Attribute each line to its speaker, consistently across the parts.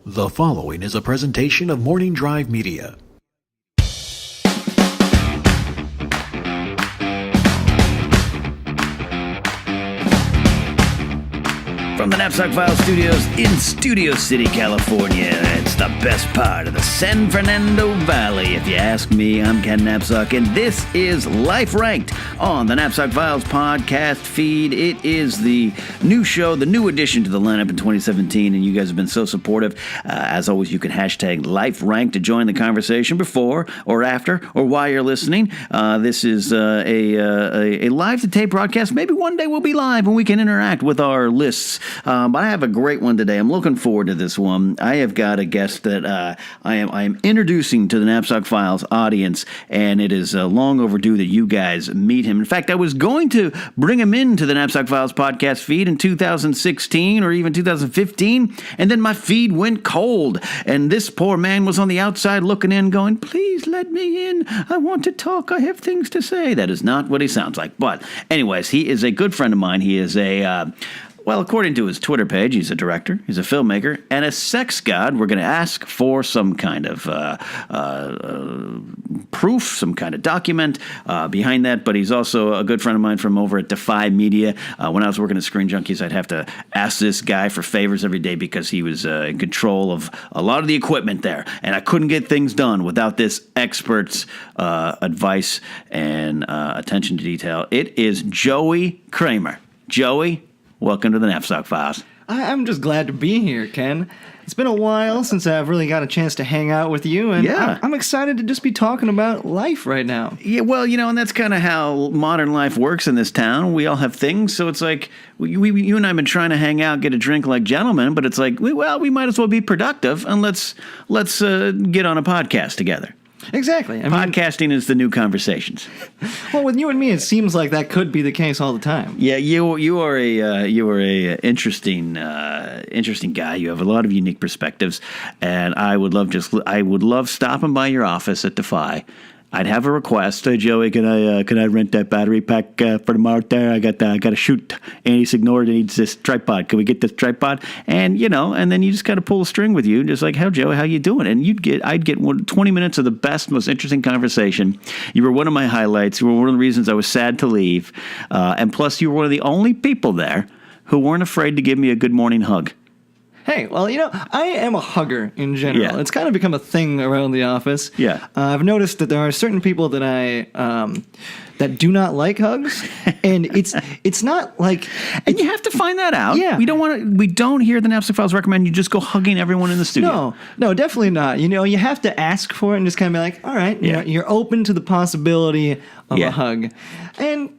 Speaker 1: The following is a presentation of Morning Drive Media.
Speaker 2: From the Napzok Files studios in Studio City, California, it's the best part of the San Fernando Valley. If you ask me, I'm Ken Napzok, and this is Life Ranked on the Napzok Files podcast feed. It is the new show, the new addition to the lineup in 2017, and you guys have been so supportive. As always, you can hashtag Life Ranked to join the conversation before or after or while you're listening. This is a live-to-tape broadcast. Maybe one day we'll be live and we can interact with our lists. But I have a great one today. I'm looking forward to this one. I have got a guest that I am introducing to the Napzok Files audience, and it is long overdue that you guys meet him. In fact, I was going to bring him into the Napzok Files podcast feed in 2016 or even 2015, and then my feed went cold, and this poor man was on the outside looking in going, "Please let me in. I want to talk. I have things to say." That is not what he sounds like. But anyways, he is a good friend of mine. He is well, according to his Twitter page, he's a director, he's a filmmaker, and a sex god. We're going to ask for some kind of proof, some kind of document behind that, but he's also a good friend of mine from over at Defy Media. When I was working at Screen Junkies, I'd have to ask this guy for favors every day because he was in control of a lot of the equipment there, and I couldn't get things done without this expert's advice and attention to detail. It is Joey Kramer. Joey, welcome to the Napzok Files.
Speaker 3: I'm just glad to be here, Ken. It's been a while since I've really got a chance to hang out with you, and
Speaker 2: yeah.
Speaker 3: I'm excited to just be talking about life right now.
Speaker 2: Yeah, well, and that's kind of how modern life works in this town. We all have things, so it's like, you and I have been trying to hang out, get a drink like gentlemen, but it's like, we might as well be productive, and let's get on a podcast together.
Speaker 3: Exactly.
Speaker 2: Podcasting is the new conversations.
Speaker 3: Well, with you and me, it seems like that could be the case all the time.
Speaker 2: Yeah, you are a interesting guy. You have a lot of unique perspectives, and I would love stopping by your office at Defy. I'd have a request. Hey, Joey, can I rent that battery pack for tomorrow? There, I got to shoot Andy Signor that needs this tripod. Can we get this tripod? And and then you just got to pull a string with you, just like, "How, Joey, how you doing?" And I'd get 20 minutes of the best, most interesting conversation. You were one of my highlights. You were one of the reasons I was sad to leave, and plus, you were one of the only people there who weren't afraid to give me a good morning hug.
Speaker 3: Hey, well, I am a hugger in general.
Speaker 2: Yeah.
Speaker 3: It's kind of become a thing around the office.
Speaker 2: Yeah.
Speaker 3: I've noticed that there are certain people that that do not like hugs, and it's not like...
Speaker 2: And you have to find that out.
Speaker 3: Yeah.
Speaker 2: We don't hear the Napzok Files recommend you just go hugging everyone in the studio.
Speaker 3: No, definitely not. You have to ask for it and just kind of be like, all right, you're open to the possibility of a hug. And...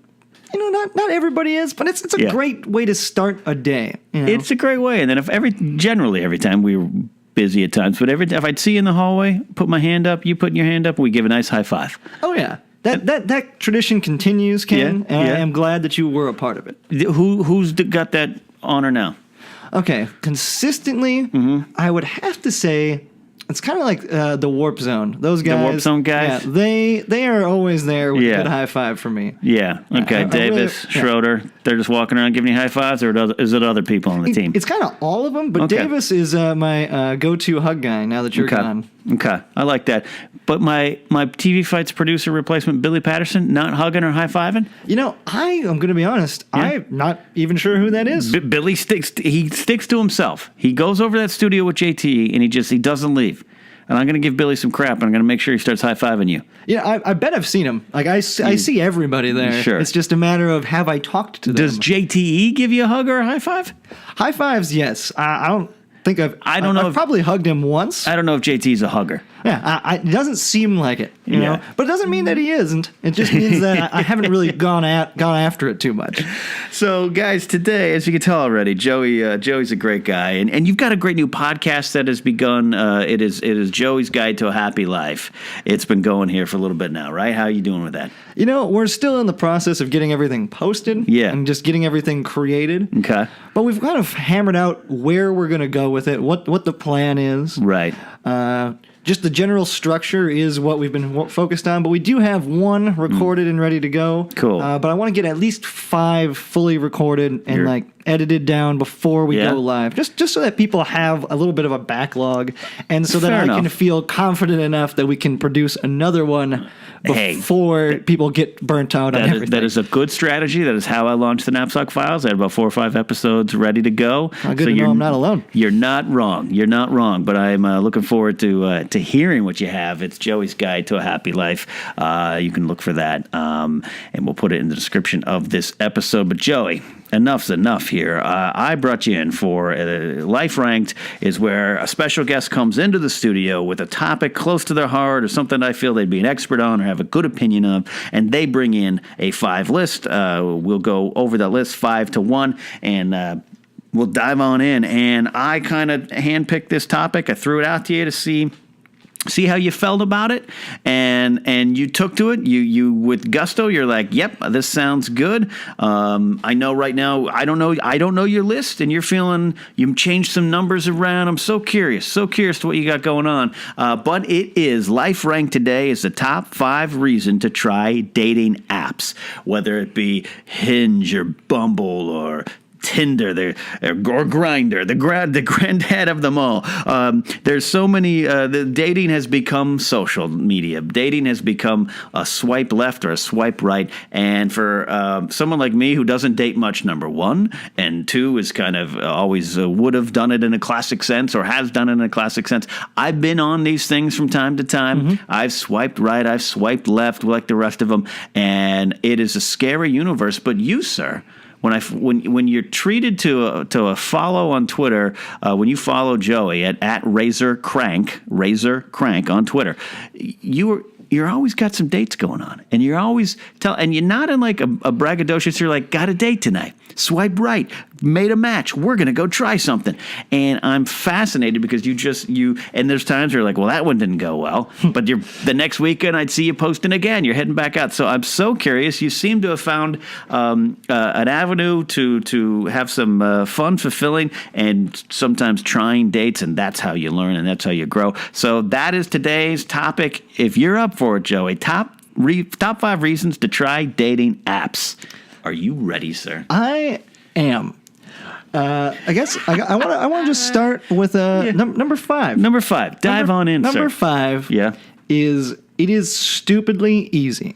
Speaker 3: not everybody is, but it's a great way to start a day.
Speaker 2: It's a great way. And then every time we were busy at times, but if I'd see you in the hallway, put my hand up, you put your hand up, and we give a nice high five.
Speaker 3: Oh, yeah. That tradition continues, Ken, and I am glad that you were a part of it.
Speaker 2: Who's got that honor now?
Speaker 3: Okay. Consistently, I would have to say... It's kind of like the Warp Zone. Those guys.
Speaker 2: The Warp Zone guys?
Speaker 3: Yeah, they are always there with a good high five for me.
Speaker 2: Yeah. Okay. Davis, Schroeder, they're just walking around giving you high fives, or is it other people on the team?
Speaker 3: It's kind of all of them, but Davis is my go-to hug guy now that you're gone.
Speaker 2: Okay. I like that. But my TV Fights producer replacement, Billy Patterson, not hugging or high-fiving?
Speaker 3: I am going to be honest. Yeah. I'm not even sure who that is.
Speaker 2: Billy sticks to himself. He goes over to that studio with JT, and he doesn't leave. And I'm going to give Billy some crap, and I'm going to make sure he starts high-fiving you.
Speaker 3: Yeah, I bet I've seen him. Like, I see everybody there.
Speaker 2: Sure.
Speaker 3: It's just a matter of, have I talked to them?
Speaker 2: Does JTE give you a hug or a high five?
Speaker 3: High fives, yes. I don't think I've probably hugged him once.
Speaker 2: I don't know if JT's a hugger.
Speaker 3: Yeah, it doesn't seem like it, you know, but it doesn't mean that he isn't. It just means that I haven't really gone after it too much.
Speaker 2: So, guys, today, as you can tell already, Joey's a great guy, and you've got a great new podcast that has begun. It is Joey's Guide to a Happy Life. It's been going here for a little bit now, right? How are you doing with that?
Speaker 3: We're still in the process of getting everything posted, and just getting everything created.
Speaker 2: Okay,
Speaker 3: but we've kind of hammered out where we're going to go with it, what the plan is,
Speaker 2: right?
Speaker 3: just the general structure is what we've been focused on, but we do have one recorded and ready to go.
Speaker 2: Cool.
Speaker 3: But I want to get at least 5 fully recorded and edited down before we go live, just so that people have a little bit of a backlog, and so that I can feel confident enough that we can produce another one before people get burnt out on everything.
Speaker 2: That is a good strategy. That is how I launched the Napzok Files. I had about 4 or 5 episodes ready to go.
Speaker 3: Good to know I'm not alone.
Speaker 2: You're not wrong. You're not wrong. But I'm looking forward to hearing what you have. It's Joey's Guide to a Happy Life. You can look for that, and we'll put it in the description of this episode. But Joey, enough's enough here. I brought you in for Life Ranked, is where a special guest comes into the studio with a topic close to their heart or something I feel they'd be an expert on or have a good opinion of, and they bring in a 5 list. We'll go over that list 5 to 1, and we'll dive on in. And I kind of handpicked this topic. I threw it out to you to see how you felt about it, and you took to it. You with gusto. You're like, yep, this sounds good. I know right now. I don't know your list, and you're feeling you've changed some numbers around. I'm so curious to what you got going on. But it is Life Ranked today is the top 5 reason to try dating apps, whether it be Hinge or Bumble or Tinder, or Grindr, the granddad of them all. There's so many. The dating has become social media. Dating has become a swipe left or a swipe right. And for someone like me who doesn't date much, number 1, and 2 is kind of always would have done it in a classic sense or has done it in a classic sense. I've been on these things from time to time. Mm-hmm. I've swiped right. I've swiped left like the rest of them. And it is a scary universe. But you, sir, when you're treated to a follow on Twitter, when you follow Joey at Razor Crank on Twitter, you're always got some dates going on, and you're always and you're not in like a braggadocious. You're like, got a date tonight. Swipe right, made a match. We're gonna go try something, and I'm fascinated because you. And there's times where you're like, well, that one didn't go well, but the next weekend I'd see you posting again. You're heading back out, so I'm so curious. You seem to have found an avenue to have some fun, fulfilling, and sometimes trying dates, and that's how you learn and that's how you grow. So that is today's topic. If you're up for it, Joey, top 5 reasons to try dating apps. Are you ready, sir?
Speaker 3: I am. I guess I want to just start with number 5.
Speaker 2: Number 5. Dive on in,
Speaker 3: Number
Speaker 2: sir.
Speaker 3: 5 is stupidly easy.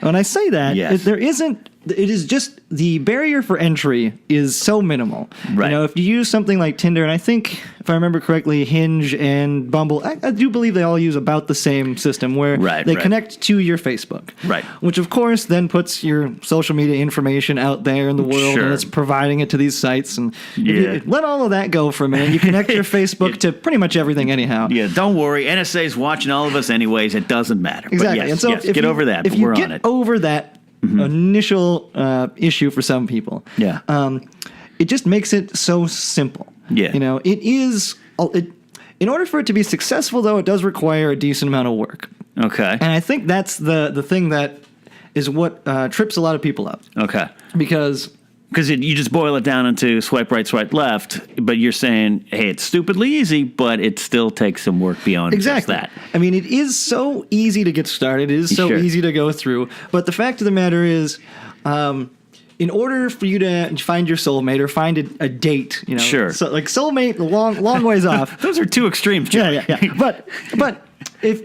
Speaker 3: When I say that, it is just the barrier for entry is so minimal.
Speaker 2: Right.
Speaker 3: You know, if you use something like Tinder, and I think, if I remember correctly, Hinge and Bumble, I do believe they all use about the same system where they connect to your Facebook.
Speaker 2: Right.
Speaker 3: Which, of course, then puts your social media information out there in the world, and it's providing it to these sites. And you let all of that go for a minute. You connect your Facebook to pretty much everything anyhow.
Speaker 2: Yeah, don't worry. NSA's watching all of us anyways. It doesn't matter.
Speaker 3: Exactly.
Speaker 2: But
Speaker 3: and so
Speaker 2: if get over that.
Speaker 3: If you get over that initial issue for some people, it just makes it so simple.
Speaker 2: Yeah.
Speaker 3: You know, it is. In order for it to be successful, though, it does require a decent amount of work.
Speaker 2: Okay.
Speaker 3: And I think that's the thing that is what trips a lot of people up.
Speaker 2: Okay.
Speaker 3: Because
Speaker 2: you just boil it down into swipe right, swipe left, but you're saying, hey, it's stupidly easy, but it still takes some work beyond just that.
Speaker 3: I mean, it is so easy to get started. It is so easy to go through. But the fact of the matter is, in order for you to find your soulmate or find a date, you know, so like soulmate, long ways off.
Speaker 2: Those are two extremes, Joey.
Speaker 3: Yeah. But if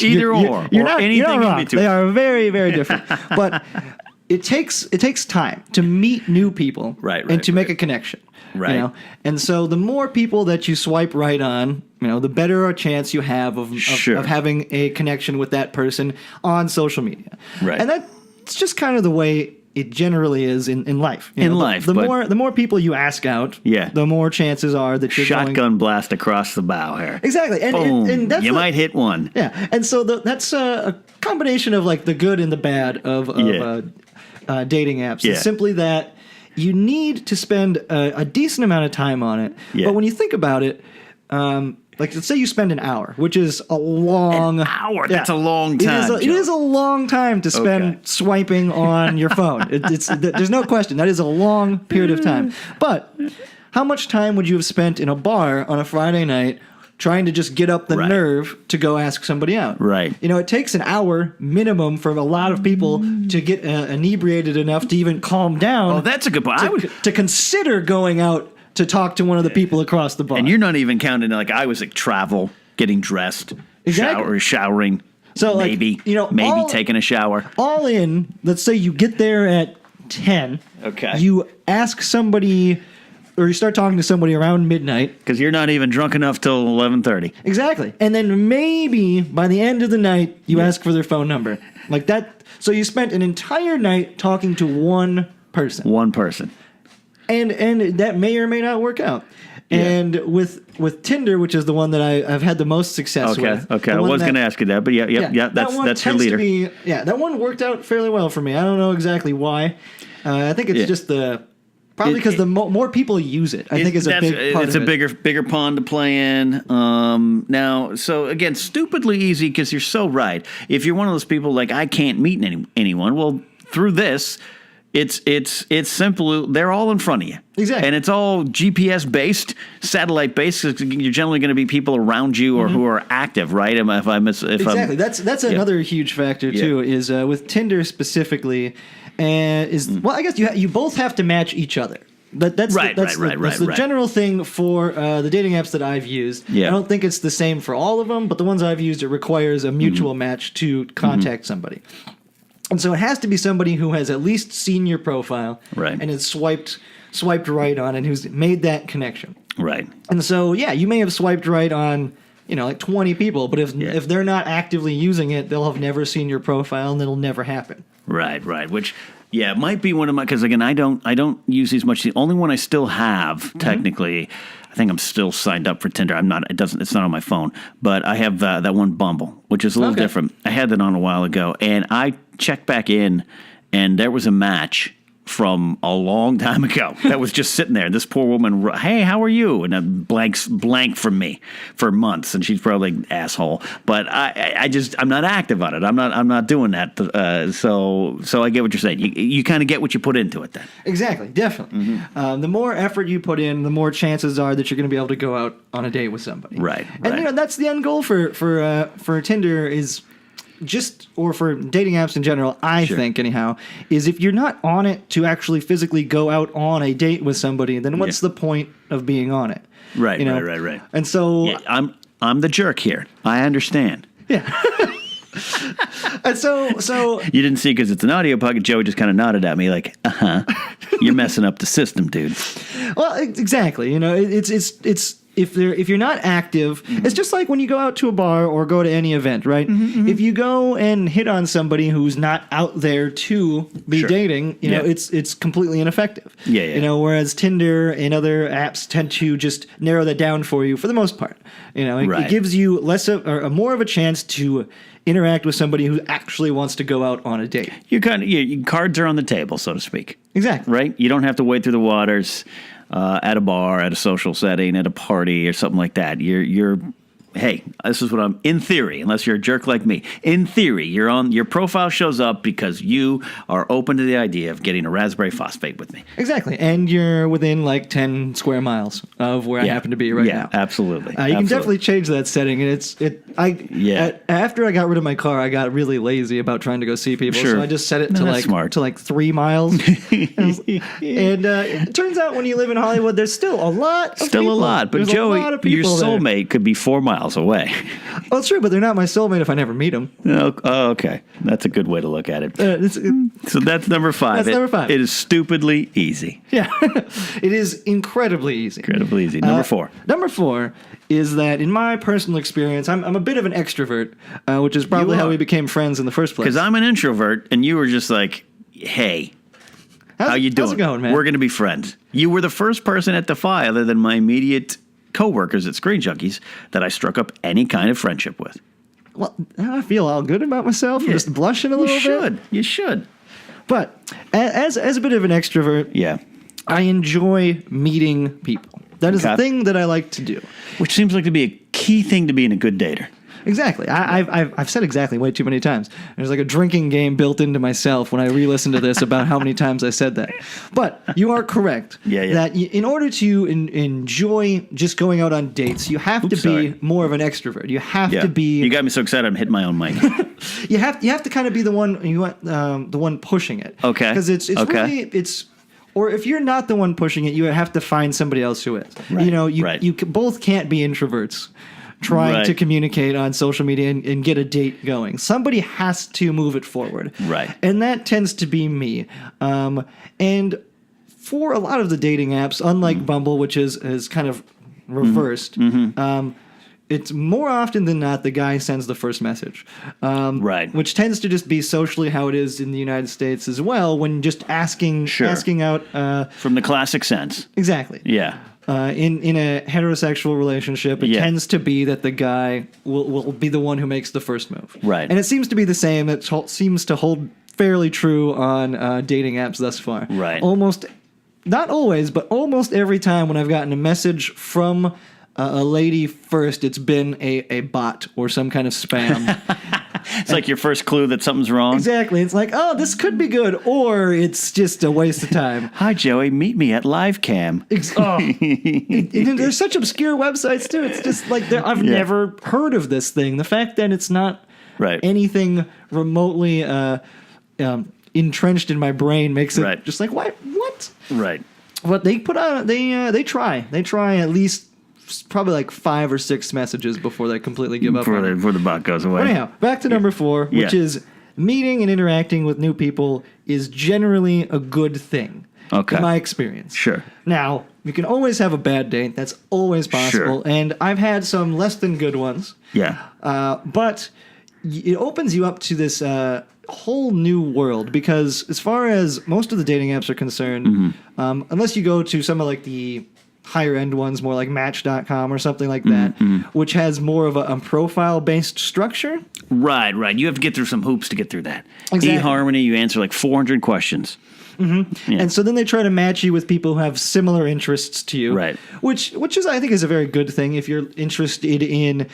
Speaker 2: either or anything in between.
Speaker 3: They are very, very different. But it takes time to meet new people, and to make a connection, right? You know? And so the more people that you swipe right on, you know, the better a chance you have of having a connection with that person on social media, right? And that's just kind of the way it generally is in life. You know, the more people you ask out, the more chances are that you're
Speaker 2: shotgun blast across the bow here.
Speaker 3: Exactly, and that's
Speaker 2: might hit one.
Speaker 3: Yeah, and so that's a combination of like the good and the bad of dating apps. It's simply that you need to spend a decent amount of time on it. But when you think about it, like let's say you spend an hour, which is a long
Speaker 2: hour. That's a long time.
Speaker 3: It is a long time to spend swiping on your phone. There's no question. That is a long period of time. But how much time would you have spent in a bar on a Friday night trying to just get up the nerve to go ask somebody out.
Speaker 2: Right.
Speaker 3: It takes an hour minimum for a lot of people to get inebriated enough to even calm down.
Speaker 2: Oh, that's a good point.
Speaker 3: To consider going out to talk to one of the people across the bar.
Speaker 2: And you're not even counting, like, I was like travel, getting dressed, showering. So maybe taking a shower.
Speaker 3: All in, let's say you get there at 10.
Speaker 2: Okay.
Speaker 3: You ask somebody, or you start talking to somebody around midnight.
Speaker 2: Because you're not even drunk enough till 11:30.
Speaker 3: Exactly. And then maybe by the end of the night, you ask for their phone number. Like that. So you spent an entire night talking to one person.
Speaker 2: One person.
Speaker 3: And that may or may not work out. Yeah. And with Tinder, which is the one that I've had the most success with. Okay,
Speaker 2: I was going to ask you that, but that's your leader.
Speaker 3: That one worked out fairly well for me. I don't know exactly why. I think it's just probably because the more people use it. I think is a big part of it.
Speaker 2: It's a bigger pond to play in. Now, so again, stupidly easy because you're so right. If you're one of those people like I can't meet anyone, well, through this. It's simple. They're all in front of you.
Speaker 3: Exactly.
Speaker 2: And it's all GPS based, satellite based. You're generally going to be people around you or who are active, right?
Speaker 3: Exactly. That's another huge factor too. Is with Tinder specifically, well, I guess you both have to match each other. That's the general thing for the dating apps that I've used. Yeah. I don't think it's the same for all of them, but the ones I've used, it requires a mutual match to contact somebody. And so it has to be somebody who has at least seen your profile and has swiped right on and who's made that connection.
Speaker 2: Right.
Speaker 3: And so, you may have swiped right on, like 20 people, but if they're not actively using it, they'll have never seen your profile and it'll never happen.
Speaker 2: Right. Which, it might be one of my, because again, I don't use these much. The only one I still have, technically, I think I'm still signed up for Tinder. It's not on my phone, but I have that one Bumble, which is a little different. I had that on a while ago, and I checked back in, and there was a match from a long time ago that was just sitting there. This poor woman, hey, how are you? And a blank from me for months, and she's probably an asshole. But I'm not active on it. I'm not doing that. So I get what you're saying. You kind of get what you put into it then.
Speaker 3: Exactly, definitely. The more effort you put in, the more chances are that you're going to be able to go out on a date with somebody.
Speaker 2: Right.
Speaker 3: And that's the end goal for Tinder is. Or for dating apps in general, I think anyhow, is if you're not on it to actually physically go out on a date with somebody, then what's the point of being on it?
Speaker 2: Right, right.
Speaker 3: And so
Speaker 2: I'm the jerk here. I understand.
Speaker 3: Yeah. And so
Speaker 2: you didn't see because it's an audio podcast. Joey just kind of nodded at me like, you're messing up the system, dude.
Speaker 3: Well, exactly. It's if you're not active, it's just like when you go out to a bar or go to any event, right? If you go and hit on somebody who's not out there to be dating, it's completely ineffective. Whereas Tinder and other apps tend to just narrow that down for you for the most part. It gives you more of a chance to interact with somebody who actually wants to go out on a date.
Speaker 2: Your cards are on the table, so to speak.
Speaker 3: Exactly.
Speaker 2: Right? You don't have to wade through the waters at a bar, at a social setting, at a party, or something like that. You're hey, this is what I'm, in theory, unless you're a jerk like me, in theory, your profile shows up because you are open to the idea of getting a raspberry phosphate with me.
Speaker 3: Exactly. And you're within like 10 square miles of where I happen to be right now.
Speaker 2: Yeah, absolutely.
Speaker 3: You can definitely change that setting. And after I got rid of my car, I got really lazy about trying to go see people. Sure. So I just set it to like 3 miles. And it turns out when you live in Hollywood, there's still a lot of people.
Speaker 2: Still a lot. But Joey, your soulmate could be 4 miles away.
Speaker 3: Well, it's true, but they're not my soulmate if I never meet them.
Speaker 2: Oh, okay. That's a good way to look at it. So that's number 5.
Speaker 3: That's number 5.
Speaker 2: It is stupidly easy.
Speaker 3: Yeah. It is incredibly easy.
Speaker 2: Incredibly easy. Number 4.
Speaker 3: Number 4 is that in my personal experience, I'm a bit of an extrovert, which is probably how we became friends in the first place.
Speaker 2: Because I'm an introvert, and you were just like, hey, how you doing?
Speaker 3: How's it going, man?
Speaker 2: We're going to be friends. You were the first person at Defy, other than my immediate co-workers at Screen Junkies, that I struck up any kind of friendship with.
Speaker 3: Well, I feel all good about myself. I'm just blushing a little bit.
Speaker 2: You should.
Speaker 3: But as a bit of an extrovert, I enjoy meeting people. That is the thing that I like to do.
Speaker 2: Which seems like to be a key thing to being a good dater.
Speaker 3: Exactly. I've said exactly way too many times. There's like a drinking game built into myself when I re-listen to this about how many times I said that. But you are correct. That in order to enjoy just going out on dates, you have to be more of an extrovert. You have to be.
Speaker 2: You got me so excited I'm hitting my own mic.
Speaker 3: you have to kind of be the one pushing it.
Speaker 2: Okay.
Speaker 3: Because it's really or if you're not the one pushing it, you have to find somebody else who is.
Speaker 2: Right.
Speaker 3: You both can't be introverts trying to communicate on social media and get a date going. Somebody has to move it forward.
Speaker 2: Right.
Speaker 3: And that tends to be me. And for a lot of the dating apps, unlike Bumble, which is kind of reversed, it's more often than not the guy sends the first message. Which tends to just be socially how it is in the United States as well, when just asking out.
Speaker 2: From the classic sense.
Speaker 3: Exactly.
Speaker 2: Yeah.
Speaker 3: In a heterosexual relationship, it tends to be that the guy will be the one who makes the first move.
Speaker 2: Right.
Speaker 3: And it seems to be the same. It seems to hold fairly true on dating apps thus far.
Speaker 2: Right.
Speaker 3: Not always, but almost every time when I've gotten a message from a lady first, it's been a bot or some kind of spam.
Speaker 2: It's like your first clue that something's wrong.
Speaker 3: Exactly. It's like, oh, this could be good, or it's just a waste of time.
Speaker 2: Hi, Joey. Meet me at LiveCam.
Speaker 3: And there's such obscure websites, too. It's just like, I've never heard of this thing. The fact that it's not anything remotely entrenched in my brain makes it just like, what?
Speaker 2: Right.
Speaker 3: What they put on, they try at least probably like 5 or 6 messages before they completely give up.
Speaker 2: Before the bot goes away.
Speaker 3: But anyhow, back to number 4, which is meeting and interacting with new people is generally a good thing.
Speaker 2: Okay.
Speaker 3: In my experience.
Speaker 2: Sure.
Speaker 3: Now, you can always have a bad date. That's always possible. Sure. And I've had some less than good ones.
Speaker 2: Yeah.
Speaker 3: But it opens you up to this whole new world, because as far as most of the dating apps are concerned, unless you go to some of like the higher end ones, more like Match.com or something like that, which has more of a profile based structure.
Speaker 2: Right. You have to get through some hoops to get through that.
Speaker 3: Exactly.
Speaker 2: eHarmony, you answer like 400 questions.
Speaker 3: Yeah. And so then they try to match you with people who have similar interests to you.
Speaker 2: Right.
Speaker 3: Which is, I think, is a very good thing if you're interested in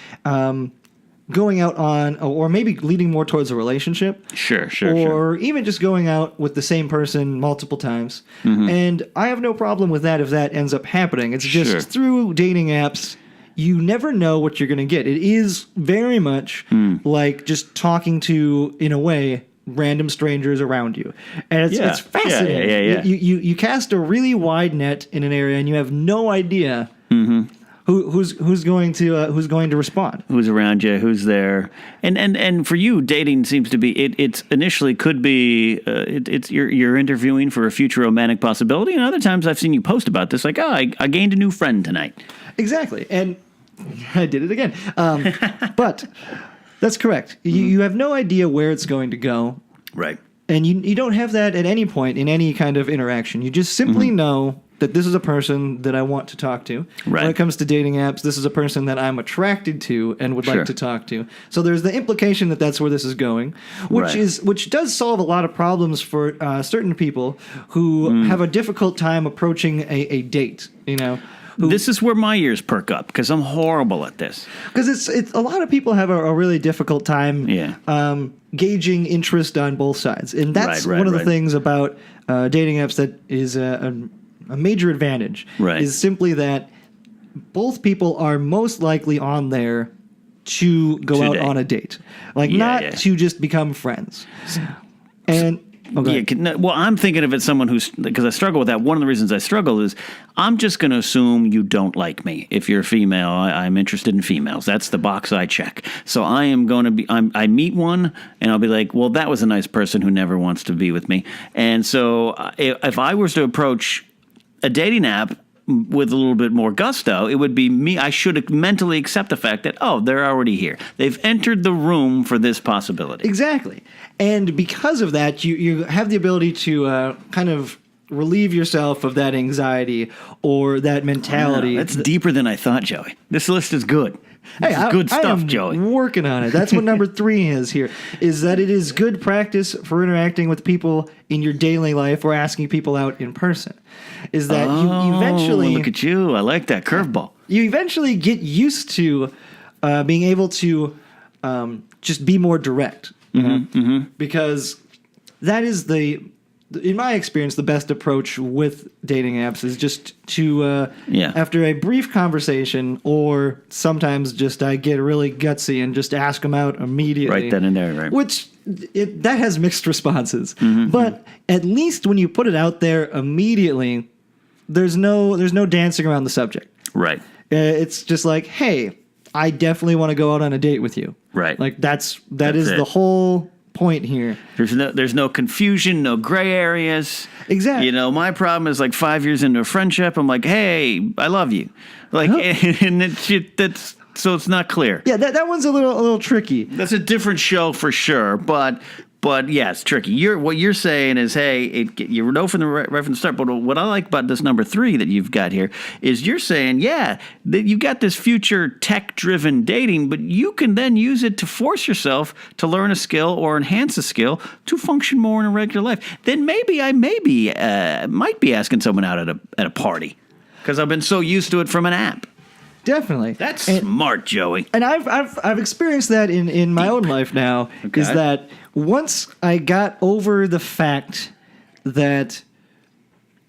Speaker 3: going out on, or maybe leading more towards a relationship.
Speaker 2: Sure.
Speaker 3: Or even just going out with the same person multiple times. And I have no problem with that if that ends up happening. It's just through dating apps, you never know what you're going to get. It is very much like just talking to, in a way, random strangers around you. And it's fascinating. You cast a really wide net in an area and you have no idea who's going to respond,
Speaker 2: who's around you, who's there, and for you, dating seems to be it's initially could be it's you're interviewing for a future romantic possibility, and other times I've seen you post about this, like, I gained a new friend tonight.
Speaker 3: Exactly, and I did it again, but that's correct. You have no idea where it's going to go,
Speaker 2: right?
Speaker 3: And you don't have that at any point in any kind of interaction. You just simply know that this is a person that I want to talk to.
Speaker 2: Right.
Speaker 3: When it comes to dating apps, this is a person that I'm attracted to and would like to talk to. So there's the implication that that's where this is going, which does solve a lot of problems for certain people who have a difficult time approaching a date, you know.
Speaker 2: This is where my ears perk up, because I'm horrible at this.
Speaker 3: Because it's a lot of people have a really difficult time gauging interest on both sides. And that's one of the things about dating apps that is a major advantage, is simply that both people are most likely on there to go out on a date, like to just become friends. And
Speaker 2: well, I'm thinking of it someone because I struggle with that. One of the reasons I struggle is I'm just going to assume you don't like me. If you're a female, I'm interested in females. That's the box I check. So I am going to be. I meet one, and I'll be like, well, that was a nice person who never wants to be with me. And so if I was to approach a dating app with a little bit more gusto, it would be me. I should mentally accept the fact that, they're already here. They've entered the room for this possibility.
Speaker 3: Exactly. And because of that, you have the ability to kind of relieve yourself of that anxiety or that mentality.
Speaker 2: That's deeper than I thought, Joey. This list is good. This is good stuff,
Speaker 3: I am
Speaker 2: Joey.
Speaker 3: Working on it. That's what number 3 is here, is that it is good practice for interacting with people in your daily life or asking people out in person. Is that you eventually...
Speaker 2: look at you. I like that curveball.
Speaker 3: You eventually get used to being able to just be more direct. Because that is in my experience, the best approach with dating apps is just to, after a brief conversation, or sometimes just I get really gutsy and just ask them out immediately.
Speaker 2: Right then and there, right?
Speaker 3: Which, that has mixed responses. But at least when you put it out there immediately, there's no dancing around the subject.
Speaker 2: Right.
Speaker 3: It's just like, hey, I definitely want to go out on a date with you.
Speaker 2: Right.
Speaker 3: Like that is the whole point here.
Speaker 2: There's no confusion, no gray areas.
Speaker 3: Exactly.
Speaker 2: My problem is like 5 years into a friendship, I'm like, hey, I love you. Like, and so it's not clear.
Speaker 3: Yeah, that one's a little tricky.
Speaker 2: That's a different show for sure, but yeah, it's tricky. What you're saying is, hey, you know from right from the start. But what I like about this number 3 that you've got here is you're saying, that you got this future tech-driven dating, but you can then use it to force yourself to learn a skill or enhance a skill to function more in a regular life. Then maybe I might be asking someone out at a party because I've been so used to it from an app.
Speaker 3: Definitely.
Speaker 2: That's smart, Joey.
Speaker 3: And I've experienced that in my own life now. Okay. Is that once I got over the fact that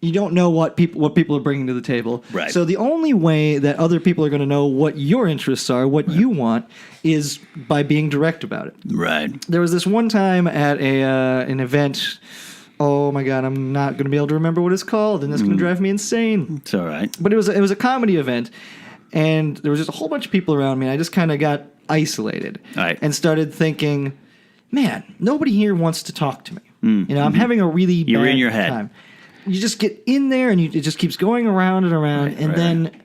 Speaker 3: you don't know what people are bringing to the table.
Speaker 2: Right. So
Speaker 3: the only way that other people are going to know what your interests are, what you want, is by being direct about it.
Speaker 2: Right.
Speaker 3: There was this one time at an event. Oh my God, I'm not going to be able to remember what it's called, and that's going to drive me insane.
Speaker 2: It's all right.
Speaker 3: But it was a comedy event. And there was just a whole bunch of people around me, and I just kind of got isolated and started thinking, man, nobody here wants to talk to me. I'm having a really
Speaker 2: You're
Speaker 3: bad
Speaker 2: in your head.
Speaker 3: time. You just get in there, and it just keeps going around and around. Then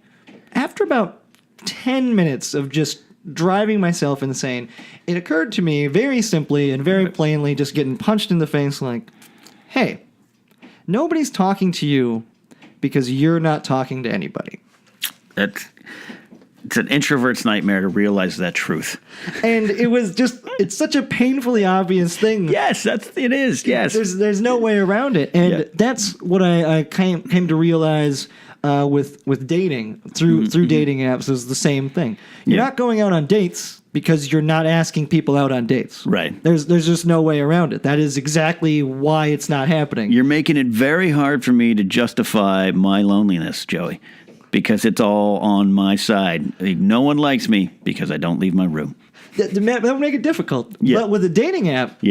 Speaker 3: after about 10 minutes of just driving myself insane, it occurred to me very simply and very plainly, just getting punched in the face like, hey, nobody's talking to you because you're not talking to anybody.
Speaker 2: It's an introvert's nightmare to realize that truth.
Speaker 3: And it's such a painfully obvious thing.
Speaker 2: Yes, it is. Yes.
Speaker 3: There's no way around it. And that's what I came to realize with dating through dating apps is the same thing. You're not going out on dates because you're not asking people out on dates.
Speaker 2: Right.
Speaker 3: There's just no way around it. That is exactly why it's not happening.
Speaker 2: You're making it very hard for me to justify my loneliness, Joey. Because it's all on my side. No one likes me because I don't leave my room.
Speaker 3: That would make it difficult.
Speaker 2: Yeah.
Speaker 3: But with a dating app,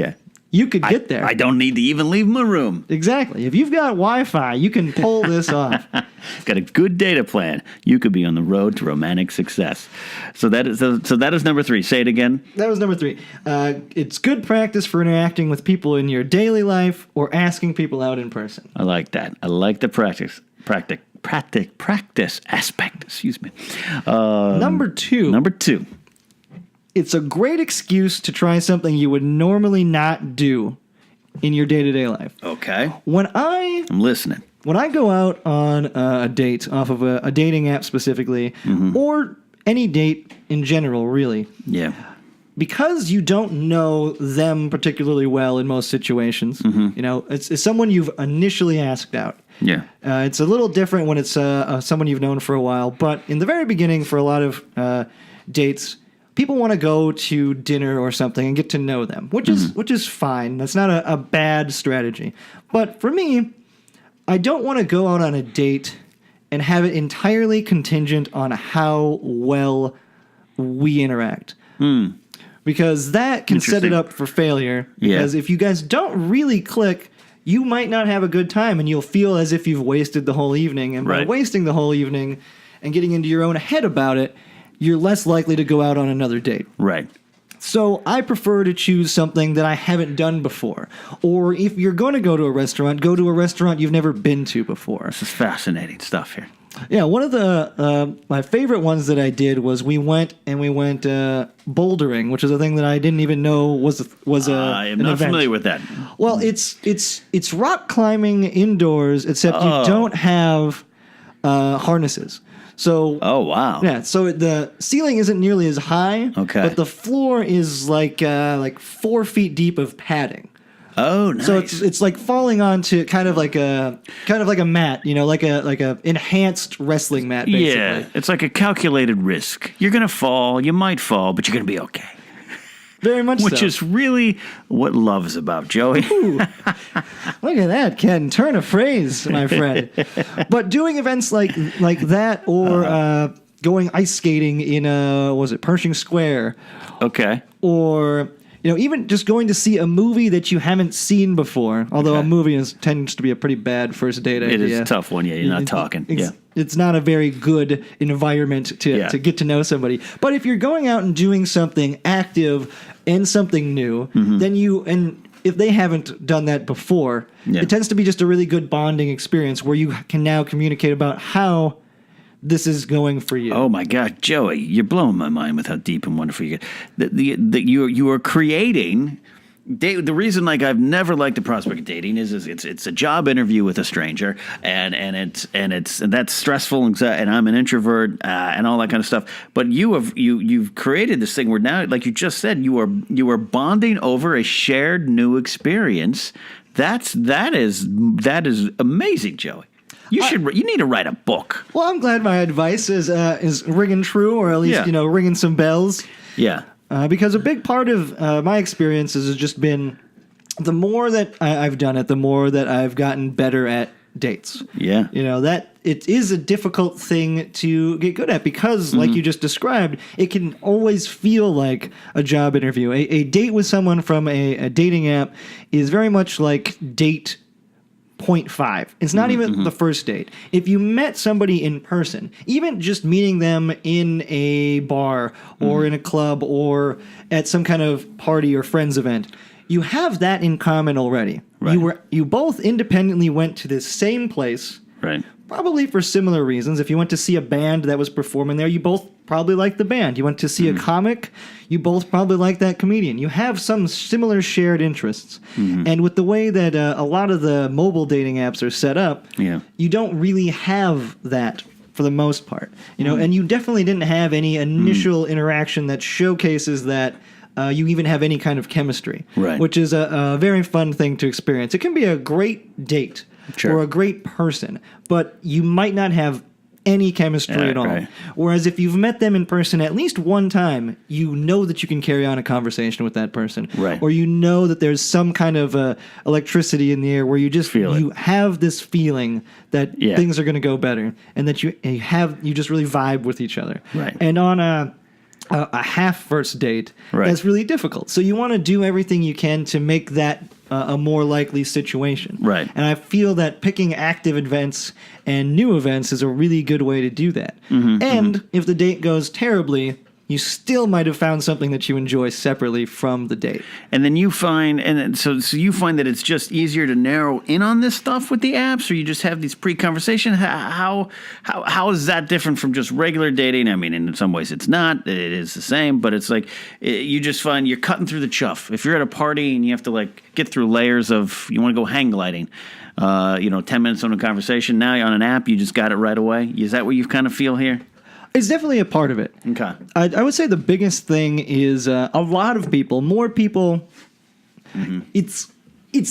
Speaker 3: you could get there.
Speaker 2: I don't need to even leave my room.
Speaker 3: Exactly. If you've got Wi-Fi, you can pull this off.
Speaker 2: Got a good data plan. You could be on the road to romantic success. So that is number 3. Say it again.
Speaker 3: That was number 3. It's good practice for interacting with people in your daily life or asking people out in person.
Speaker 2: I like that. I like the practice aspect. Excuse me.
Speaker 3: Number 2. It's a great excuse to try something you would normally not do in your day-to-day life.
Speaker 2: Okay.
Speaker 3: I'm
Speaker 2: listening.
Speaker 3: When I go out on a date off of a dating app specifically, or any date in general, really. Yeah. Because you don't know them particularly well in most situations, it's someone you've initially asked out. Yeah. It's a little different when it's someone you've known for a while, but in the very beginning, for a lot of dates, people want to go to dinner or something and get to know them, which is fine. That's not a bad strategy. But for me, I don't want to go out on a date and have it entirely contingent on how well we interact. Because that can set it up for failure. Because if you guys don't really click, you might not have a good time, and you'll feel as if you've wasted the whole evening. And by wasting the whole evening and getting into your own head about it, you're less likely to go out on another date. Right. So I prefer to choose something that I haven't done before. Or if you're going to go to a restaurant you've never been to before.
Speaker 2: This is fascinating stuff here.
Speaker 3: Yeah, one of the my favorite ones that I did was we went bouldering, which is a thing that I didn't even know was
Speaker 2: I am not familiar with that.
Speaker 3: Well, it's rock climbing indoors, except you don't have harnesses. So
Speaker 2: oh wow,
Speaker 3: yeah. So the ceiling isn't nearly as high. Okay, but the floor is like 4 feet deep of padding.
Speaker 2: Oh, nice.
Speaker 3: So it's like falling onto kind of like a mat, like a enhanced wrestling mat. Basically.
Speaker 2: Yeah, it's like a calculated risk. You're gonna fall. You might fall, but you're gonna be okay.
Speaker 3: Very much
Speaker 2: Which
Speaker 3: so.
Speaker 2: is really what love is about, Joey.
Speaker 3: Ooh. Look at that, Ken. Turn a phrase, my friend. But doing events like that, or going ice skating in Pershing Square,
Speaker 2: Okay.
Speaker 3: or even just going to see a movie that you haven't seen before. Although a movie tends to be a pretty bad first date idea.
Speaker 2: It is a tough one. Yeah, you're not talking.
Speaker 3: It's not a very good environment to get to know somebody. But if you're going out and doing something active and something new, then if they haven't done that before, it tends to be just a really good bonding experience where you can now communicate about how this is going for you.
Speaker 2: Oh my God, Joey, you're blowing my mind with how deep and wonderful you get. You are creating. The reason I've never liked the prospect of dating is it's a job interview with a stranger, and that's stressful, and I'm an introvert and all that kind of stuff. But you've created this thing where now, like you just said, you are bonding over a shared new experience. That is amazing, Joey. You need to write a book.
Speaker 3: Well, I'm glad my advice is ringing true, or at least ringing some bells.
Speaker 2: Yeah.
Speaker 3: Because a big part of my experiences has just been the more that I've done it, the more that I've gotten better at dates.
Speaker 2: Yeah.
Speaker 3: That it is a difficult thing to get good at because, like you just described, it can always feel like a job interview. A date with someone from a dating app is very much like date 0.5. It's not even the first date. If you met somebody in person, even just meeting them in a bar or in a club or at some kind of party or friends event, you have that in common already.
Speaker 2: Right.
Speaker 3: You both independently went to this same place.
Speaker 2: Right.
Speaker 3: Probably for similar reasons. If you went to see a band that was performing there, you both probably liked the band. You went to see a comic, you both probably liked that comedian. You have some similar shared interests. And with the way that a lot of the mobile dating apps are set up, you don't really have that for the most part. And you definitely didn't have any initial interaction that showcases that you even have any kind of chemistry, which is a very fun thing to experience. It can be a great date.
Speaker 2: Sure.
Speaker 3: Or a great person, but you might not have any chemistry at all. Right. Whereas if you've met them in person at least one time, you know that you can carry on a conversation with that person.
Speaker 2: Right.
Speaker 3: Or you know that there's some kind of electricity in the air where you just have this feeling that things are going to go better and that you just really vibe with each other.
Speaker 2: Right.
Speaker 3: And on a half first date, that's really difficult. So you want to do everything you can to make that a more likely situation.
Speaker 2: Right.
Speaker 3: And I feel that picking active events and new events is a really good way to do that. And if the date goes terribly, you still might have found something that you enjoy separately from the date. And
Speaker 2: then you find, so you find that it's just easier to narrow in on this stuff with the apps, or you just have these pre-conversation. How is that different from just regular dating? I mean, in some ways it's not. It is the same, but it's like you just find you're cutting through the chuff. If you're at a party and you have to get through layers of, you want to go hang gliding, 10 minutes on a conversation. Now on an app, you just got it right away. Is that what you kind of feel here?
Speaker 3: It's definitely a part of it.
Speaker 2: Okay.
Speaker 3: I would say the biggest thing is a lot of people, more people. It's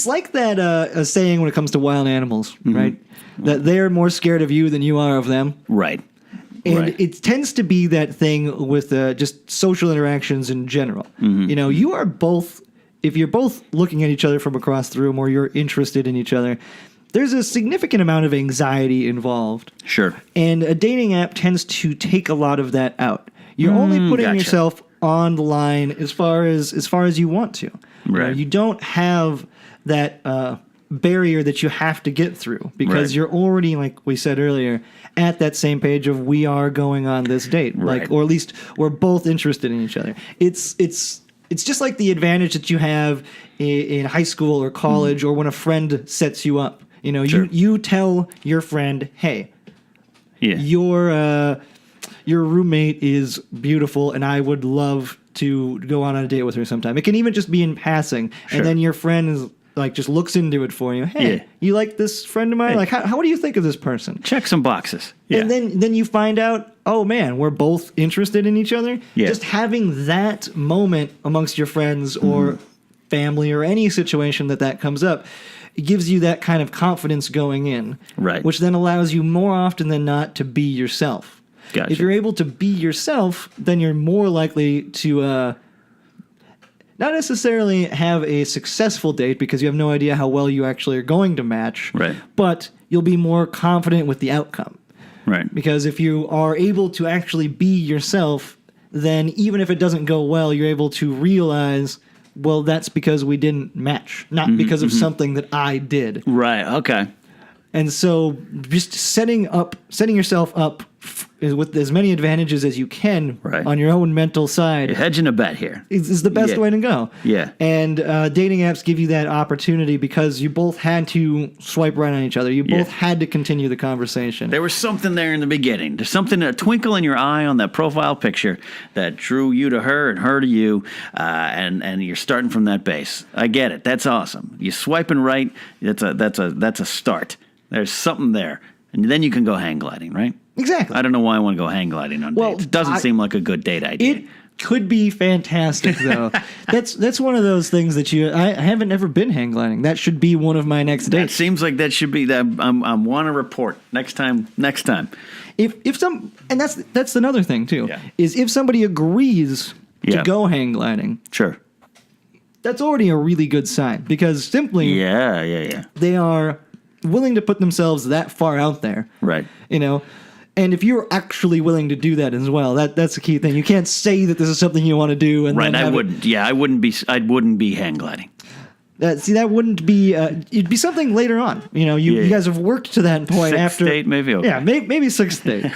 Speaker 3: like that a saying when it comes to wild animals, right? That they're more scared of you than you are of them.
Speaker 2: Right.
Speaker 3: And it tends to be that thing with just social interactions in general. You are both, if you're both looking at each other from across the room or you're interested in each other, there's a significant amount of anxiety involved.
Speaker 2: Sure.
Speaker 3: And a dating app tends to take a lot of that out. You're only putting yourself on the line as far as you want to.
Speaker 2: Right.
Speaker 3: You don't have that barrier that you have to get through because you're already, like we said earlier, at that same page of we are going on this date. Or at least we're both interested in each other. It's just like the advantage that you have in high school or college or when a friend sets you up. You tell your friend, hey, your roommate is beautiful and I would love to go on a date with her sometime. It can even just be in passing. And then your friend is just looks into it for you. Hey, you like this friend of mine? Hey. How do you think of this person?
Speaker 2: Check some boxes. Yeah.
Speaker 3: And then you find out, oh man, we're both interested in each other. Yeah. Just having that moment amongst your friends or family or any situation that comes up, it gives you that kind of confidence going in.
Speaker 2: Right.
Speaker 3: Which then allows you more often than not to be yourself.
Speaker 2: Gotcha.
Speaker 3: If you're able to be yourself, then you're more likely to not necessarily have a successful date because you have no idea how well you actually are going to match,
Speaker 2: Right.
Speaker 3: but you'll be more confident with the outcome.
Speaker 2: Right.
Speaker 3: Because if you are able to actually be yourself, then even if it doesn't go well, you're able to realize, well, that's because we didn't match, not because of something that I did.
Speaker 2: Right. Okay.
Speaker 3: And so just setting yourself up with as many advantages as you can on your own mental side.
Speaker 2: You're hedging a bet here.
Speaker 3: Is the best way to go.
Speaker 2: Yeah.
Speaker 3: And dating apps give you that opportunity because you both had to swipe right on each other. You both had to continue the conversation.
Speaker 2: There was something there in the beginning. There's something, a twinkle in your eye on that profile picture that drew you to her and her to you, and you're starting from that base. I get it. That's awesome. You're swiping right. That's a start. There's something there. And then you can go hang gliding, right?
Speaker 3: Exactly.
Speaker 2: I don't know why I want to go hang gliding on dates. It doesn't seem like a good date idea.
Speaker 3: It could be fantastic, though. That's one of those things that I haven't ever been hang gliding. That should be one of my next dates.
Speaker 2: It seems like that should be that. I want to report next time.
Speaker 3: If some, and that's another thing too.
Speaker 2: Yeah.
Speaker 3: Is if somebody agrees to go hang gliding.
Speaker 2: Sure.
Speaker 3: That's already a really good sign because simply they are willing to put themselves that far out there.
Speaker 2: Right.
Speaker 3: And if you're actually willing to do that as well, that's the key thing. You can't say that this is something you want to do. And
Speaker 2: right. I wouldn't. I wouldn't be hang gliding.
Speaker 3: That wouldn't be. It'd be something later on. You guys have worked to that point
Speaker 2: sixth date, maybe. Okay.
Speaker 3: Yeah, maybe sixth date.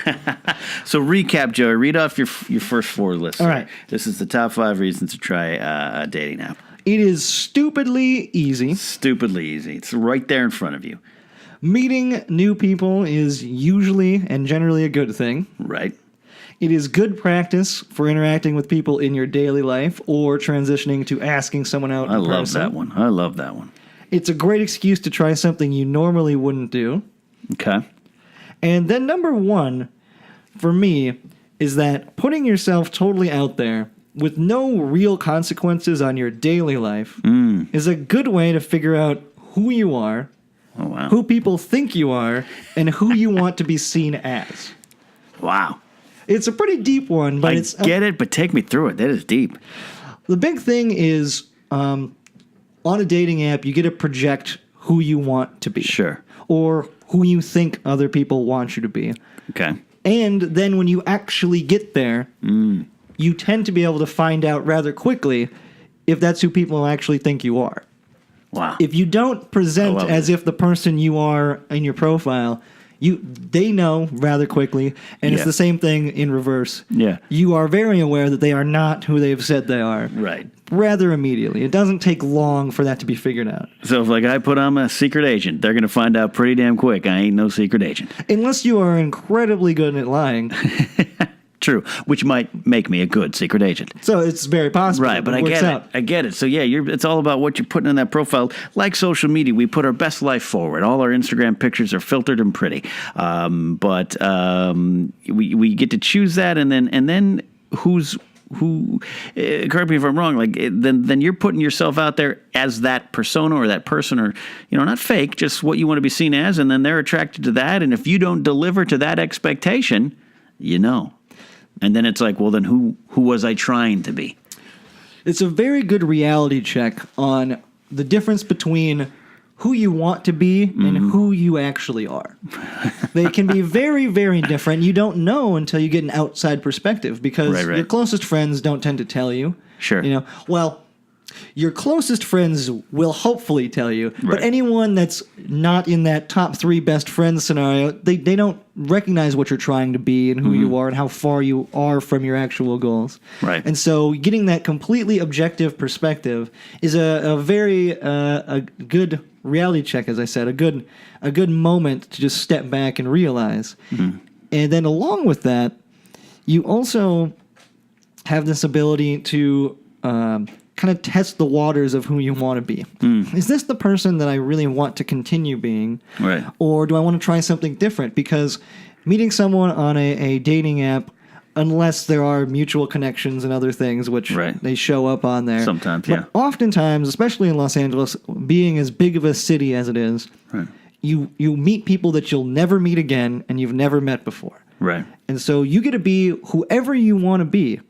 Speaker 2: So recap, Joey. Read off your first four lists.
Speaker 3: All right.
Speaker 2: This is the top 5 reasons to try a dating app.
Speaker 3: It is stupidly easy.
Speaker 2: Stupidly easy. It's right there in front of you.
Speaker 3: Meeting new people is usually and generally a good thing.
Speaker 2: Right.
Speaker 3: It is good practice for interacting with people in your daily life or transitioning to asking someone out in person.
Speaker 2: I love that one.
Speaker 3: It's a great excuse to try something you normally wouldn't do.
Speaker 2: Okay.
Speaker 3: And then number 1, for me, is that putting yourself totally out there with no real consequences on your daily life is a good way to figure out who you are, who people think you are, and who you want to be seen as.
Speaker 2: Wow.
Speaker 3: It's a pretty deep one, but
Speaker 2: I get it, but take me through it. That is deep.
Speaker 3: The big thing is, on a dating app, you get to project who you want to be.
Speaker 2: Sure.
Speaker 3: Or who you think other people want you to be.
Speaker 2: Okay.
Speaker 3: And then when you actually get there, you tend to be able to find out rather quickly if that's who people actually think you are.
Speaker 2: Wow.
Speaker 3: If you don't present as if the person you are in your profile, they know rather quickly, and it's the same thing in reverse.
Speaker 2: Yeah.
Speaker 3: You are very aware that they are not who they've said they are.
Speaker 2: Right.
Speaker 3: Rather immediately. It doesn't take long for that to be figured out.
Speaker 2: So if I put on a secret agent, they're going to find out pretty damn quick I ain't no secret agent.
Speaker 3: Unless you are incredibly good at lying.
Speaker 2: True, which might make me a good secret agent.
Speaker 3: So it's very possible.
Speaker 2: Right, but I get it. So yeah, it's all about what you're putting in that profile. Like social media, we put our best life forward. All our Instagram pictures are filtered and pretty. But we get to choose that, and then who? Correct me if I'm wrong. Then you're putting yourself out there as that persona or that person, or not fake, just what you want to be seen as, and then they're attracted to that. And if you don't deliver to that expectation, And then it's like, well, then who was I trying to be?
Speaker 3: It's a very good reality check on the difference between who you want to be and who you actually are. They can be very, very different. You don't know until you get an outside perspective because your closest friends don't tend to tell you.
Speaker 2: Sure.
Speaker 3: Your closest friends will hopefully tell you, but anyone that's not in that top 3 best friends scenario, they don't recognize what you're trying to be and who you are and how far you are from your actual goals.
Speaker 2: Right.
Speaker 3: And so getting that completely objective perspective is a very a good reality check, as I said, a good moment to just step back and realize. And then along with that, you also have this ability to kind of test the waters of who you want to be. Is this the person that I really want to continue being?
Speaker 2: Right.
Speaker 3: Or do I want to try something different? Because meeting someone on a dating app, unless there are mutual connections and other things, which they show up on there.
Speaker 2: Sometimes,
Speaker 3: but oftentimes, especially in Los Angeles, being as big of a city as it is, you meet people that you'll never meet again and you've never met before.
Speaker 2: Right.
Speaker 3: And so you get to be whoever you want to be.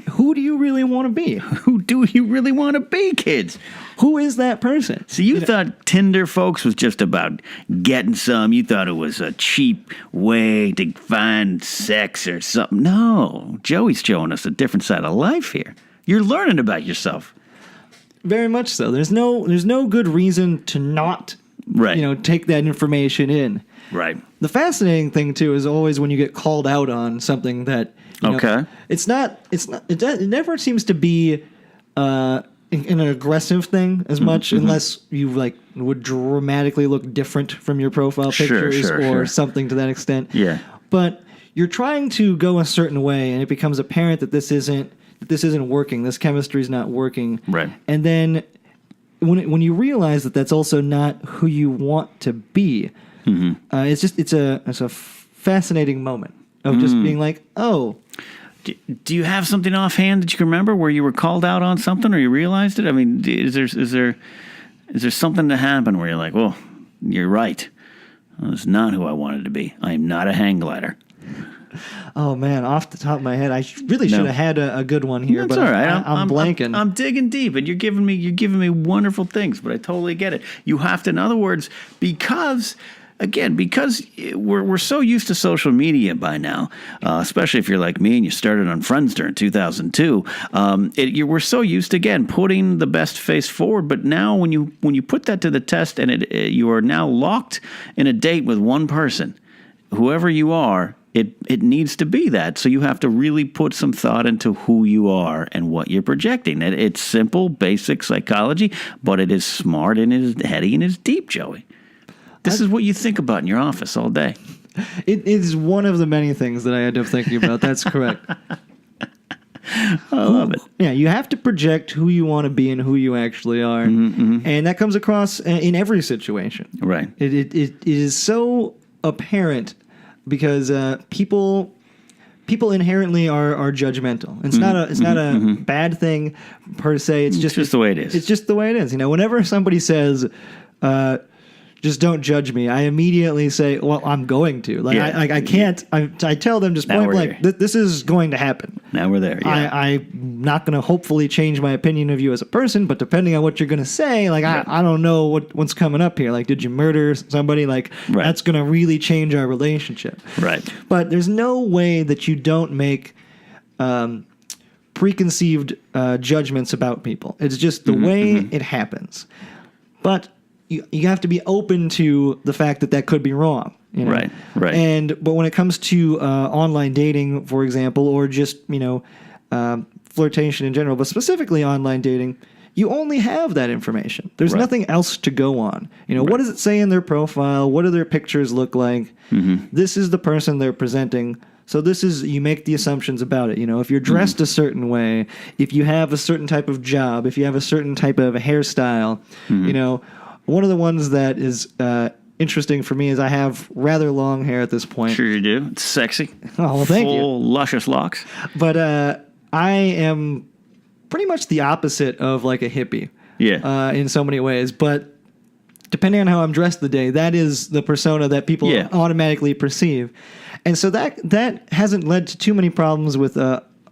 Speaker 3: who do you really want to be?
Speaker 2: Who do you really want to be, kids?
Speaker 3: Who is that person?
Speaker 2: So you thought Tinder, folks, was just about getting some. You thought it was a cheap way to find sex or something. No, Joey's showing us a different side of life here. You're learning about yourself.
Speaker 3: Very much so. There's no good reason to not, take that information in.
Speaker 2: Right.
Speaker 3: The fascinating thing too is always when you get called out on something that it never seems to be an aggressive thing as much unless you would dramatically look different from your profile pictures or something to that extent.
Speaker 2: Yeah.
Speaker 3: But you're trying to go a certain way and it becomes apparent that this isn't working. This chemistry is not working.
Speaker 2: Right.
Speaker 3: And then when you realize that that's also not who you want to be, it's a fascinating moment of just being like, oh.
Speaker 2: Do you have something offhand that you can remember where you were called out on something or you realized it? I mean, is there something that happened where you're like, well, you're right. That's not who I wanted to be. I am not a hang glider.
Speaker 3: Oh man, off the top of my head, I really should have had a good one here.
Speaker 2: That's
Speaker 3: but
Speaker 2: all right.
Speaker 3: I'm blanking.
Speaker 2: I'm digging deep, and you're giving me wonderful things. But I totally get it. You have to, in other words, because we're so used to social media by now, especially if you're like me and you started on Friendster in 2002. We're so used to, again, putting the best face forward. But now when you put that to the test and you are now locked in a date with one person, whoever you are, it needs to be that. So you have to really put some thought into who you are and what you're projecting. It's simple, basic psychology, but it is smart and it is heady and it's deep, Joey. This is what you think about in your office all day.
Speaker 3: It is one of the many things that I end up thinking about. That's correct.
Speaker 2: I love it.
Speaker 3: Yeah, you have to project who you want to be and who you actually are. And that comes across in every situation.
Speaker 2: Right.
Speaker 3: It is so apparent because people inherently are judgmental. It's not a bad thing per se. It's just
Speaker 2: the way it is.
Speaker 3: It's just the way it is. Whenever somebody says, just don't judge me, I immediately say, well, I'm going to. I can't. I tell them just point blank, this is going to happen.
Speaker 2: Now we're there. Yeah.
Speaker 3: I'm not going to hopefully change my opinion of you as a person, but depending on what you're going to say, I don't know what's coming up here. Did you murder somebody? That's going to really change our relationship.
Speaker 2: Right.
Speaker 3: But there's no way that you don't make preconceived judgments about people. It's just the way it happens. But you have to be open to the fact that could be wrong.
Speaker 2: Right.
Speaker 3: But when it comes to online dating, for example, or just flirtation in general, but specifically online dating, you only have that information. There's nothing else to go on. What does it say in their profile? What do their pictures look like? This is the person they're presenting. So you make the assumptions about it. If you're dressed a certain way, if you have a certain type of job, if you have a certain type of hairstyle, one of the ones that is interesting for me is I have rather long hair at this point.
Speaker 2: Sure you do. It's sexy.
Speaker 3: Oh, well, thank you.
Speaker 2: Full, luscious locks.
Speaker 3: But I am pretty much the opposite of a hippie.
Speaker 2: Yeah.
Speaker 3: In so many ways. But depending on how I'm dressed the day, that is the persona that people automatically perceive. And so that hasn't led to too many problems with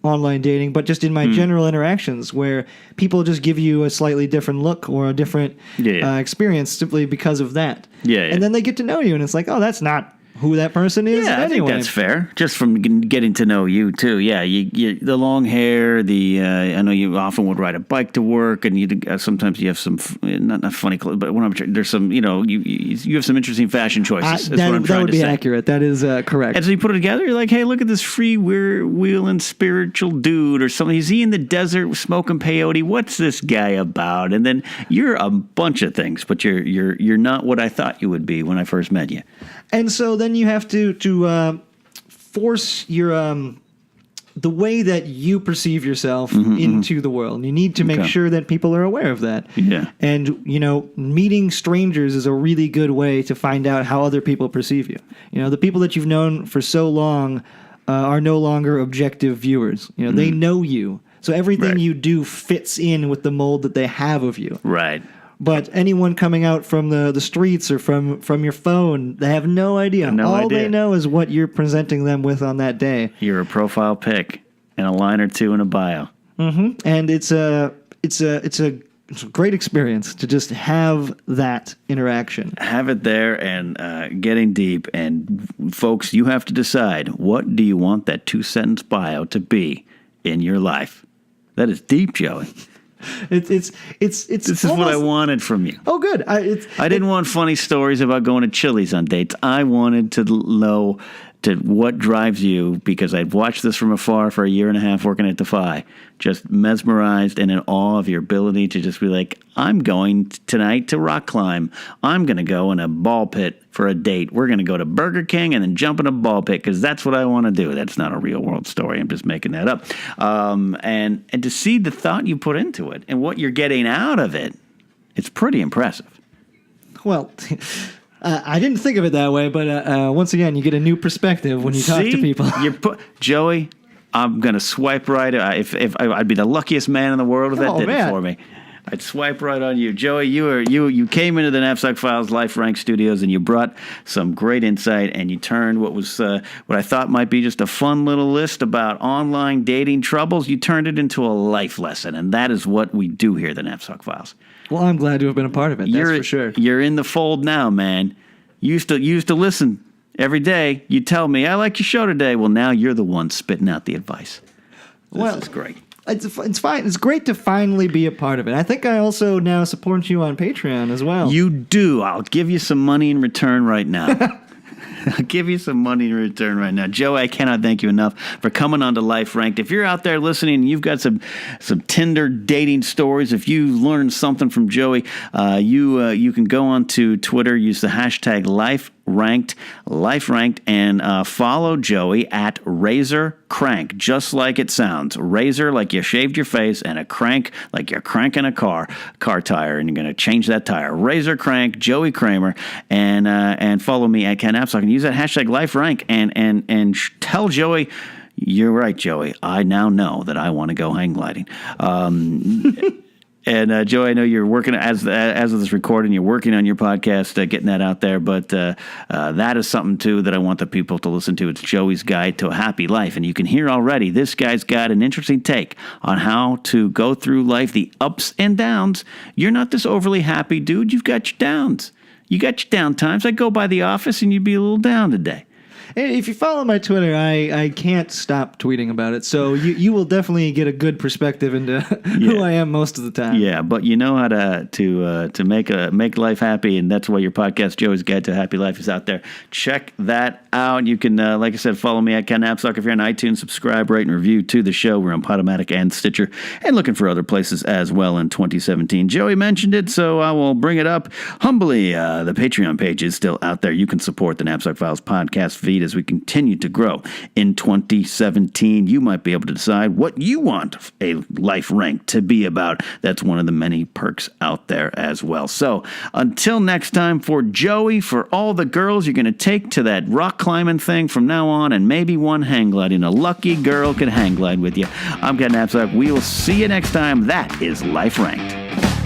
Speaker 3: online dating, but just in my general interactions where people just give you a slightly different look or a different experience simply because of that. And then they get to know you and it's like, oh, that's not who that person is anyway.
Speaker 2: I think that's fair. Just from getting to know you too. Yeah, you the long hair. I know you often would ride a bike to work, and you sometimes you have some not funny clothes, but there's some you have some interesting fashion choices.
Speaker 3: That would be accurate. That is correct.
Speaker 2: And so you put it together. You're like, hey, look at this freewheeling spiritual dude or something. Is he in the desert smoking peyote? What's this guy about? And then you're a bunch of things, but you're not what I thought you would be when I first met you.
Speaker 3: And so then you have to force your the way that you perceive yourself into the world. You need to make sure that people are aware of that.
Speaker 2: Yeah.
Speaker 3: And meeting strangers is a really good way to find out how other people perceive you. The people that you've known for so long are no longer objective viewers. They know you. So everything you do fits in with the mold that they have of you.
Speaker 2: Right.
Speaker 3: But anyone coming out from the streets or from your phone, they have no idea. All they know is what you're presenting them with on that day.
Speaker 2: You're a profile pic. and a line or two in a bio.
Speaker 3: Mm-hmm. And it's a great experience to just have that interaction.
Speaker 2: Have it there and getting deep. And folks, you have to decide, what do you want that 2-sentence bio to be in your life? That is deep, Joey.
Speaker 3: This
Speaker 2: is what I wanted from you.
Speaker 3: Oh, good. I
Speaker 2: didn't want funny stories about going to Chili's on dates. I wanted to know what drives you, because I've watched this from afar for a year and a half working at Defy, just mesmerized and in awe of your ability to just be like, I'm going tonight to rock climb. I'm going to go in a ball pit for a date. We're going to go to Burger King and then jump in a ball pit because that's what I want to do. That's not a real world story. I'm just making that up. And to see the thought you put into it and what you're getting out of it, it's pretty impressive.
Speaker 3: Well, I didn't think of it that way, but once again, you get a new perspective when you talk to people.
Speaker 2: Joey, I'm gonna swipe right. If I'd be the luckiest man in the world if that did it for me, I'd swipe right on you, Joey. You came into the Napzok Files Life Rank Studios and you brought some great insight, and you turned what was what I thought might be just a fun little list about online dating troubles. You turned it into a life lesson, and that is what we do here at the Napzok Files.
Speaker 3: Well, I'm glad to have been a part of it. That's for sure.
Speaker 2: You're in the fold now, man. You used to listen every day. You tell me, I like your show today. Well, now you're the one spitting out the advice. This is great.
Speaker 3: It's fine. It's great to finally be a part of it. I think I also now support you on Patreon as well.
Speaker 2: You do. I'll give you some money in return right now. I'll give you some money in return right now. Joey, I cannot thank you enough for coming on to Life Ranked. If you're out there listening and you've got some Tinder dating stories, if you learned something from Joey, you can go on to Twitter, use the hashtag Life Ranked, and follow Joey at Razor Crank, just like it sounds. Razor like you shaved your face, and a crank like you're cranking a car tire, and you're going to change that tire. Razor Crank, Joey Kramer, and follow me at Ken Napzok, and use that hashtag Life Rank, and tell Joey, you're right, Joey, I now know that I want to go hang gliding. And Joey, I know you're working as of this recording. You're working on your podcast, getting that out there. But that is something too that I want the people to listen to. It's Joey's Guide to a Happy Life, and you can hear already this guy's got an interesting take on how to go through life, the ups and downs. You're not this overly happy dude. You've got your downs. You got your down times. I go by the office, and you'd be a little down today.
Speaker 3: If you follow my Twitter, I can't stop tweeting about it. So you will definitely get a good perspective into who I am most of the time.
Speaker 2: Yeah, but you know how to make life happy, and that's why your podcast, Joey's Guide to a Happy Life, is out there. Check that out. You can, like I said, follow me at Ken Napzok. If you're on iTunes, subscribe, rate, and review to the show. We're on Podomatic and Stitcher, and looking for other places as well in 2017. Joey mentioned it, so I will bring it up humbly. The Patreon page is still out there. You can support the Napzok Files podcast feed as we continue to grow in 2017. You might be able to decide what you want a life rank to be about. That's one of the many perks out there as well. So until next time, for Joey, for all the girls you're going to take to that rock climbing thing from now on, and maybe one hang gliding, a lucky girl could hang glide with you. I'm Ken Napzok. We will see you next time. That is Life Ranked.